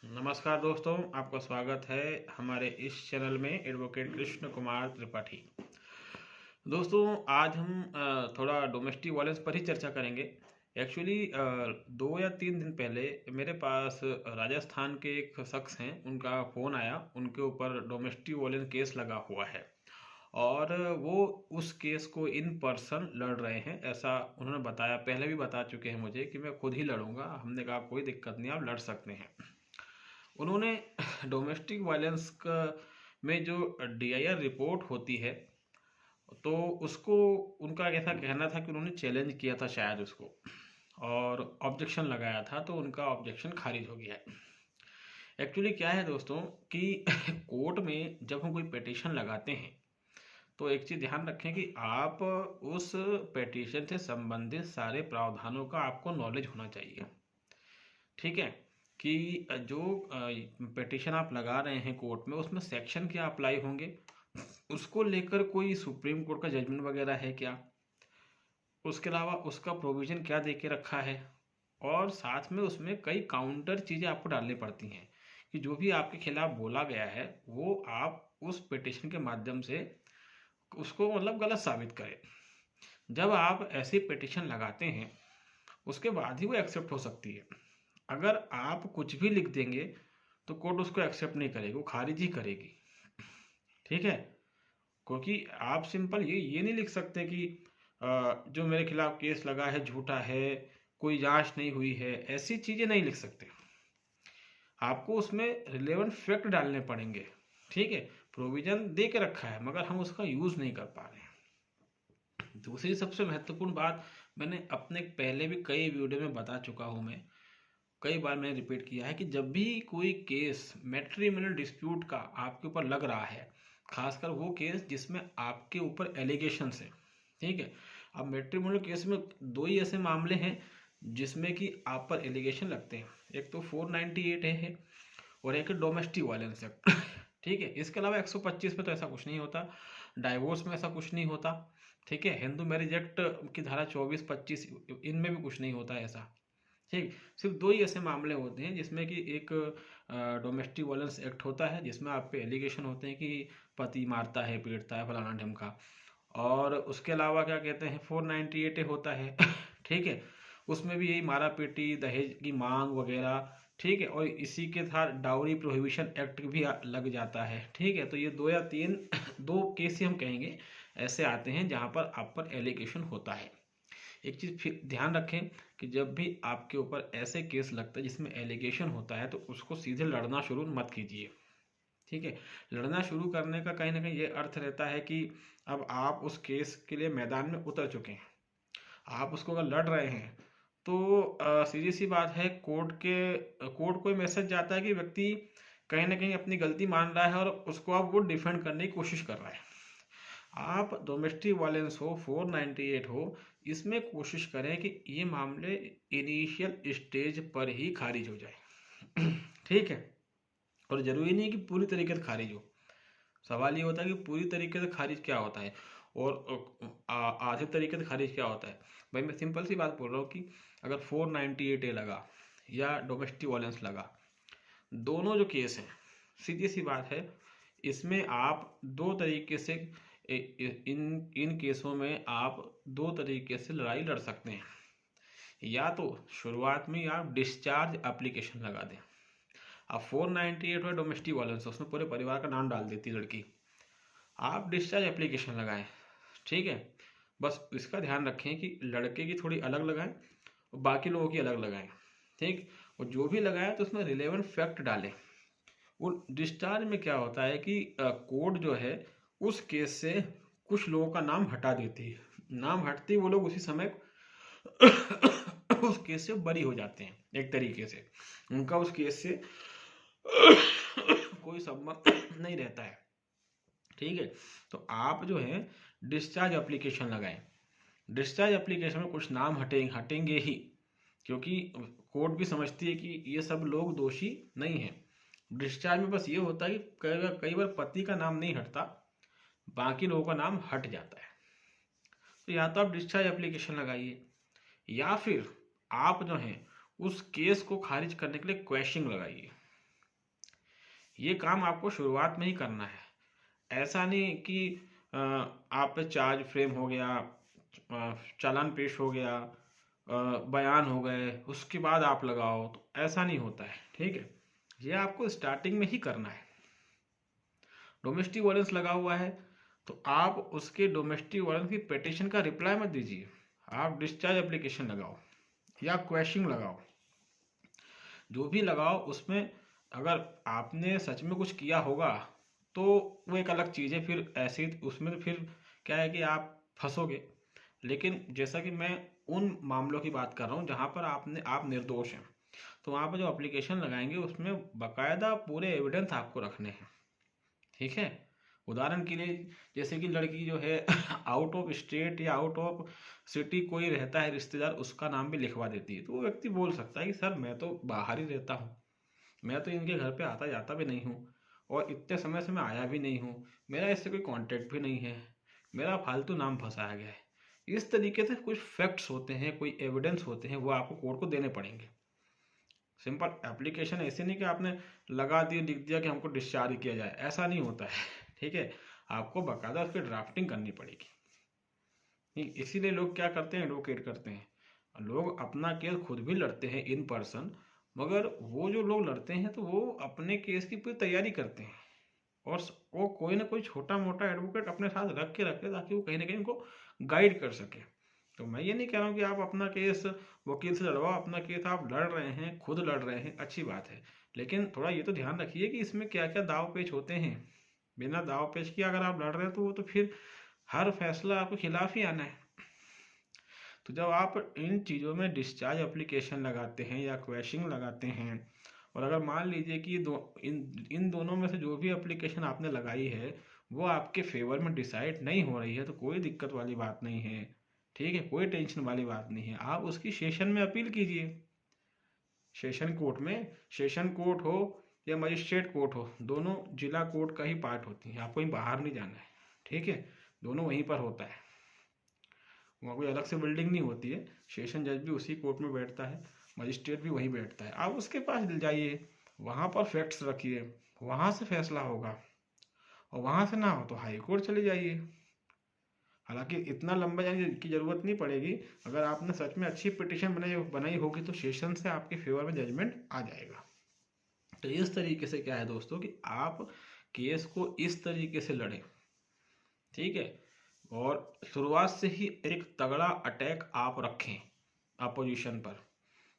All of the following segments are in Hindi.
नमस्कार दोस्तों, आपका स्वागत है हमारे इस चैनल में एडवोकेट कृष्ण कुमार त्रिपाठी। दोस्तों, आज हम थोड़ा डोमेस्टिक वायलेंस पर ही चर्चा करेंगे। एक्चुअली 2 या 3 दिन पहले मेरे पास राजस्थान के एक शख्स हैं, उनका फ़ोन आया। उनके ऊपर डोमेस्टिक वायलेंस केस लगा हुआ है और वो उस केस को इन पर्सन लड़ रहे हैं, ऐसा उन्होंने बताया। पहले भी बता चुके हैं मुझे कि मैं खुद ही लड़ूंगा। हमने कहा कोई दिक्कत नहीं, आप लड़ सकते हैं। उन्होंने डोमेस्टिक वायलेंस का में जो DIR रिपोर्ट होती है, तो उसको उनका ऐसा कहना था कि उन्होंने चैलेंज किया था शायद उसको, और ऑब्जेक्शन लगाया था, तो उनका ऑब्जेक्शन खारिज हो गया है। एक्चुअली क्या है दोस्तों कि कोर्ट में जब हम कोई पिटीशन लगाते हैं, तो एक चीज़ ध्यान रखें कि आप उस पिटीशन से संबंधित सारे प्रावधानों का आपको नॉलेज होना चाहिए। ठीक है, कि जो पिटीशन आप लगा रहे हैं कोर्ट में, उसमें सेक्शन क्या अप्लाई होंगे, उसको लेकर कोई सुप्रीम कोर्ट का जजमेंट वगैरह है क्या, उसके अलावा उसका प्रोविज़न क्या दे के रखा है, और साथ में उसमें कई काउंटर चीज़ें आपको डालनी पड़ती हैं कि जो भी आपके खिलाफ बोला गया है वो आप उस पिटीशन के माध्यम से उसको मतलब गलत साबित करें। जब आप ऐसी पिटीशन लगाते हैं, उसके बाद ही वो एक्सेप्ट हो सकती है। अगर आप कुछ भी लिख देंगे तो कोर्ट उसको एक्सेप्ट नहीं करेगी, वो खारिज ही करेगी। ठीक है, क्योंकि आप सिंपल ये नहीं लिख सकते कि जो मेरे खिलाफ केस लगा है झूठा है, कोई जांच नहीं हुई है, ऐसी चीज़ें नहीं लिख सकते। आपको उसमें रिलेवेंट फैक्ट डालने पड़ेंगे। ठीक है, प्रोविजन दे के रखा है मगर हम उसका यूज़ नहीं कर पा रहे हैं। दूसरी सबसे महत्वपूर्ण बात, मैंने अपने पहले भी कई वीडियो में बता चुका हूँ, मैं कई बार मैंने रिपीट किया है कि जब भी कोई केस मैट्रिमोनियल डिस्प्यूट का आपके ऊपर लग रहा है, खासकर वो केस जिसमें आपके ऊपर एलिगेशंस है। ठीक है, अब मैट्रिमोनियल केस में दो ही ऐसे मामले हैं जिसमें कि आप पर एलिगेशन लगते हैं। एक तो 498 है और एक डोमेस्टिक वायलेंस एक्ट। ठीक है, इसके अलावा 125 में तो ऐसा कुछ नहीं होता, डाइवोर्स में ऐसा कुछ नहीं होता। ठीक है, हिंदू मैरिज एक्ट की धारा 24-25 इनमें भी कुछ नहीं होता ऐसा। ठीक, सिर्फ दो ही ऐसे मामले होते हैं जिसमें कि एक डोमेस्टिक वायलेंस एक्ट होता है, जिसमें आप पे एलिगेशन होते हैं कि पति मारता है, पीटता है, फलाना ढिमका। और उसके अलावा क्या कहते हैं, 498 होता है। ठीक है, उसमें भी यही मारा पीटी, दहेज की मांग वगैरह। ठीक है, और इसी के साथ डाउरी प्रोहिबिशन एक्ट भी लग जाता है। ठीक है, तो ये 2 या 3 दो केस ही हम कहेंगे ऐसे आते हैं जहाँ पर आप पर एलिगेशन होता है। एक चीज़ फिर ध्यान रखें कि जब भी आपके ऊपर ऐसे केस लगता है जिसमें एलिगेशन होता है, तो उसको सीधे लड़ना शुरू मत कीजिए। ठीक है, लड़ना शुरू करने का कहीं ना कहीं ये अर्थ रहता है कि अब आप उस केस के लिए मैदान में उतर चुके हैं, आप उसको अगर लड़ रहे हैं तो सीधी सी बात है, कोर्ट को मैसेज जाता है कि व्यक्ति कहीं ना कहीं अपनी गलती मान रहा है और उसको अब वो डिफेंड करने की कोशिश कर रहा है। आप डोमेस्टिक वायलेंस हो, 498 हो, इसमें कोशिश करें कि ये मामले इनिशियल स्टेज पर ही खारिज हो जाए। ठीक है, और ज़रूरी नहीं कि पूरी तरीके से खारिज हो। सवाल ये होता है कि पूरी तरीके से खारिज क्या होता है और आधे तरीके से खारिज क्या होता है। भाई मैं सिंपल सी बात बोल रहा हूँ कि अगर 498A लगा या डोमेस्टिक वायलेंस लगा, दोनों जो केस हैं, सीधी सी बात है, इसमें आप दो तरीके से इन इन केसों में आप दो तरीके से लड़ाई लड़ सकते हैं। या तो शुरुआत में ही आप डिस्चार्ज एप्लीकेशन लगा दें। अब 498 है डोमेस्टिक वायलेंस, उसमें पूरे परिवार का नाम डाल देती है लड़की, आप डिस्चार्ज एप्लीकेशन लगाएं। ठीक है, बस इसका ध्यान रखें कि लड़के की थोड़ी अलग लगाएं और बाकी लोगों की अलग लगाएं। ठीक, और जो भी लगाएं तो उसमें रिलेवेंट फैक्ट डालें। वो डिस्चार्ज में क्या होता है कि कोर्ट जो है उस केस से कुछ लोगों का नाम हटा देती है। नाम हटते ही वो लोग उसी समय उस केस से बरी हो जाते हैं, एक तरीके से उनका उस केस से कोई संबंध नहीं रहता है। ठीक है, तो आप जो है डिस्चार्ज एप्लीकेशन लगाएं। डिस्चार्ज एप्लीकेशन में कुछ नाम हटेंगे ही, क्योंकि कोर्ट भी समझती है कि ये सब लोग दोषी नहीं है। डिस्चार्ज में बस ये होता है कि कई बार पति का नाम नहीं हटता, बाकी लोगों का नाम हट जाता है। तो या तो आप डिस्चार्ज एप्लीकेशन लगाइए, या फिर आप जो है उस केस को खारिज करने के लिए क्वेश्चन लगाइए। ये काम आपको शुरुआत में ही करना है। ऐसा नहीं कि आप पे चार्ज फ्रेम हो गया, चालान पेश हो गया, बयान हो गए, उसके बाद आप लगाओ, तो ऐसा नहीं होता है। ठीक है, ये आपको स्टार्टिंग में ही करना है। डोमेस्टिक वायलेंस लगा हुआ है तो आप उसके डोमेस्टिक वायलेंस की पिटीशन का रिप्लाई मत दीजिए, आप डिस्चार्ज एप्लीकेशन लगाओ या क्वेश्चन लगाओ, जो भी लगाओ। उसमें अगर आपने सच में कुछ किया होगा तो वो एक अलग चीज़ है, फिर ऐसे उसमें तो फिर क्या है कि आप फंसोगे। लेकिन जैसा कि मैं उन मामलों की बात कर रहा हूँ जहाँ पर आप निर्दोष हैं, तो वहाँ पर जो एप्लीकेशन लगाएंगे उसमें बाकायदा पूरे एविडेंस आपको रखने हैं। ठीक है, उदाहरण के लिए जैसे कि लड़की जो है आउट ऑफ स्टेट या आउट ऑफ सिटी कोई रहता है रिश्तेदार, उसका नाम भी लिखवा देती है, तो वो व्यक्ति बोल सकता है कि सर मैं तो बाहर ही रहता हूँ, मैं तो इनके घर पे आता जाता भी नहीं हूँ और इतने समय से मैं आया भी नहीं हूँ, मेरा इससे कोई कांटेक्ट भी नहीं है, मेरा फालतू नाम फंसाया गया है। इस तरीके से कुछ फैक्ट्स होते हैं, कोई एविडेंस होते हैं, वो आपको कोर्ट को देने पड़ेंगे। सिंपल एप्लीकेशन ऐसे नहीं कि आपने लगा दिया लिख दिया कि हमको डिस्चार्ज किया जाए, ऐसा नहीं होता है। ठीक है, आपको बाकायदा उसकी ड्राफ्टिंग करनी पड़ेगी। इसीलिए लोग क्या करते हैं, एडवोकेट करते हैं, लोग अपना केस खुद भी लड़ते हैं इन पर्सन, मगर वो जो लोग लड़ते हैं तो वो अपने केस की पूरी तैयारी करते हैं और वो कोई ना कोई छोटा मोटा एडवोकेट अपने साथ रख के रखे ताकि वो कहीं ना कहीं उनको गाइड कर सके। तो मैं ये नहीं कह रहा हूँ कि आप अपना केस वकील से लड़वाओ, अपना केस आप लड़ रहे हैं, खुद लड़ रहे हैं, अच्छी बात है, लेकिन थोड़ा ये तो ध्यान रखिए कि इसमें क्या क्या दाव पेच होते हैं। बिना दाव पेच के अगर आप लड़ रहे हैं तो वो तो फिर हर फैसला आपके खिलाफ ही आना है। तो जब आप इन चीज़ों में डिस्चार्ज एप्लीकेशन लगाते हैं या क्वेशिंग लगाते हैं, और अगर मान लीजिए कि इन दोनों में से जो भी एप्लीकेशन आपने लगाई है वो आपके फेवर में डिसाइड नहीं हो रही है, तो कोई दिक्कत वाली बात नहीं है। ठीक है, कोई टेंशन वाली बात नहीं है, आप उसकी सेशन में अपील कीजिए। सेशन कोर्ट में, सेशन कोर्ट हो या मजिस्ट्रेट कोर्ट हो, दोनों जिला कोर्ट का ही पार्ट होती हैं, आपको कहीं बाहर नहीं जाना है। ठीक है, दोनों वहीं पर होता है, वहाँ कोई अलग से बिल्डिंग नहीं होती है। सेशन जज भी उसी कोर्ट में बैठता है, मजिस्ट्रेट भी वहीं बैठता है, आप उसके पास जाइए, वहाँ पर फैक्ट्स रखिए, वहाँ से फैसला होगा। और वहाँ से ना हो तो हाई कोर्ट चले जाइए। हालांकि इतना लंबा जाने की जरूरत नहीं पड़ेगी, अगर आपने सच में अच्छी पिटीशन बनाई होगी तो सेशन से आपके फेवर में जजमेंट आ जाएगा। तो इस तरीके से क्या है दोस्तों कि आप केस को इस तरीके से लड़ें। ठीक है, और शुरुआत से ही एक तगड़ा अटैक आप रखें अपोजिशन पर।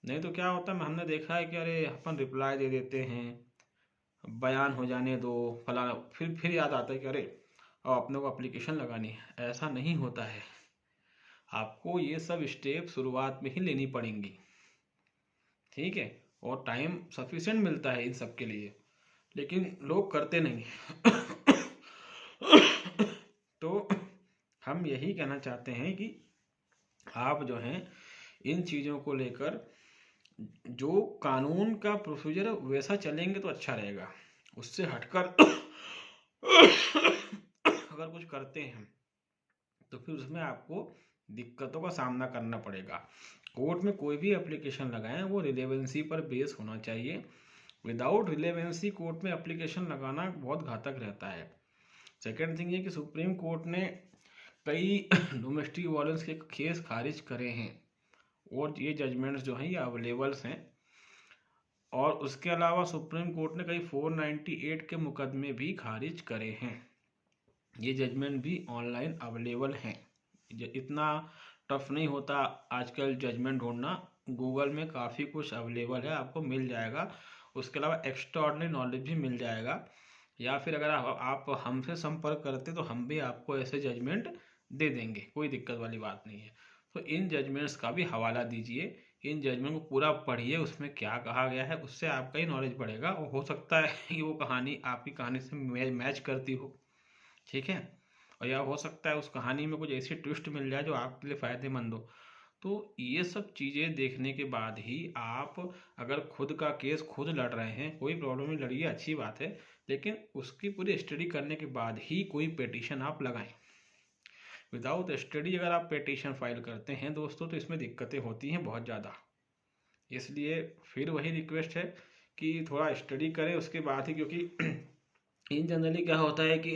नहीं तो क्या होता है, हमने देखा है कि अरे अपन रिप्लाई दे देते हैं, बयान हो जाने दो फलाना, फिर याद आता है कि अरे अब अपने को एप्लीकेशन लगानी है। ऐसा नहीं होता है, आपको ये सब स्टेप शुरुआत में ही लेनी पड़ेंगी। ठीक है, और टाइम सफिशिएंट मिलता है इन सब के लिए, लेकिन लोग करते नहीं। तो हम यही कहना चाहते हैं कि आप जो हैं इन चीज़ों को लेकर जो कानून का प्रोसीजर है वैसा चलेंगे तो अच्छा रहेगा। उससे हटकर अगर कुछ करते हैं तो फिर उसमें आपको दिक्कतों का सामना करना पड़ेगा। कोर्ट में कोई भी एप्लीकेशन लगाएं वो रिलेवेंसी पर बेस होना चाहिए। विदाउट रिलेवेंसी कोर्ट में एप्लीकेशन लगाना बहुत घातक रहता है। सेकेंड थिंग ये कि सुप्रीम कोर्ट ने कई डोमेस्टिक वायलेंस के केस खारिज करे हैं और ये जजमेंट्स जो हैं ये अवेलेबल्स हैं। और उसके अलावा सुप्रीम कोर्ट ने कई 498 के मुकदमे भी खारिज करे हैं। ये जजमेंट भी ऑनलाइन अवेलेबल हैं, इतना टफ नहीं होता आजकल जजमेंट ढूंढना, गूगल में काफ़ी कुछ अवेलेबल है, आपको मिल जाएगा। उसके अलावा एक्स्ट्रा ऑर्डिनरी नॉलेज भी मिल जाएगा, या फिर अगर आप हमसे संपर्क करते तो हम भी आपको ऐसे जजमेंट दे देंगे, कोई दिक्कत वाली बात नहीं है। तो इन जजमेंट्स का भी हवाला दीजिए, इन जजमेंट को पूरा पढ़िए, उसमें क्या कहा गया है उससे आपका ही नॉलेज बढ़ेगा और हो सकता है कि वो कहानी आपकी कहानी से मैच करती हो। ठीक है, और या हो सकता है उस कहानी में कुछ ऐसी ट्विस्ट मिल जाए जो आपके लिए फ़ायदेमंद हो। तो ये सब चीज़ें देखने के बाद ही आप अगर खुद का केस खुद लड़ रहे हैं, कोई प्रॉब्लम नहीं, लड़िए, अच्छी बात है, लेकिन उसकी पूरी स्टडी करने के बाद ही कोई पिटीशन आप लगाएं। विदाउट स्टडी अगर आप पिटीशन फाइल करते हैं दोस्तों तो इसमें दिक्कतें होती हैं बहुत ज़्यादा। इसलिए फिर वही रिक्वेस्ट है कि थोड़ा स्टडी करें उसके बाद ही, क्योंकि इन जनरली क्या होता है कि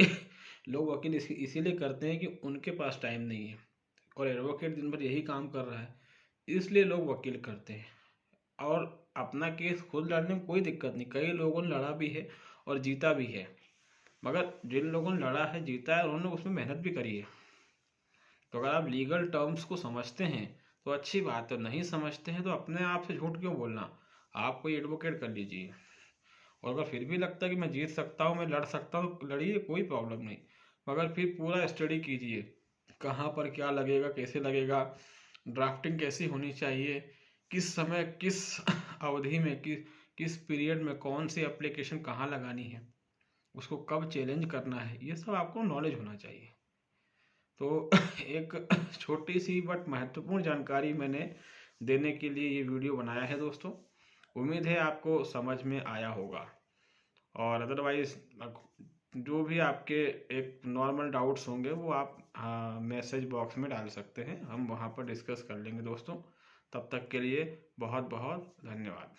लोग वकील इसीलिए करते हैं कि उनके पास टाइम नहीं है, और एडवोकेट दिन भर यही काम कर रहा है, इसलिए लोग वकील करते हैं। और अपना केस खुद लड़ने में कोई दिक्कत नहीं, कई लोगों ने लड़ा भी है और जीता भी है, मगर जिन लोगों ने लड़ा है जीता है उन्होंने उसमें मेहनत भी करी है। तो अगर आप लीगल टर्म्स को समझते हैं तो अच्छी बात है, नहीं समझते हैं तो अपने आप से झूठ क्यों बोलना, आप कोई एडवोकेट कर लीजिए। और अगर फिर भी लगता है कि मैं जीत सकता हूँ, मैं लड़ सकता हूँ, तो लड़िए, कोई प्रॉब्लम नहीं, मगर फिर पूरा स्टडी कीजिए, कहाँ पर क्या लगेगा, कैसे लगेगा, ड्राफ्टिंग कैसी होनी चाहिए, किस समय, किस अवधि में, किस पीरियड में कौन सी एप्लीकेशन कहाँ लगानी है, उसको कब चैलेंज करना है, ये सब आपको नॉलेज होना चाहिए। तो एक छोटी सी बट महत्वपूर्ण जानकारी मैंने देने के लिए ये वीडियो बनाया है दोस्तों। उम्मीद है आपको समझ में आया होगा, और अदरवाइज जो भी आपके एक नॉर्मल डाउट्स होंगे वो आप मैसेज बॉक्स में डाल सकते हैं, हम वहाँ पर डिस्कस कर लेंगे दोस्तों। तब तक के लिए बहुत बहुत धन्यवाद।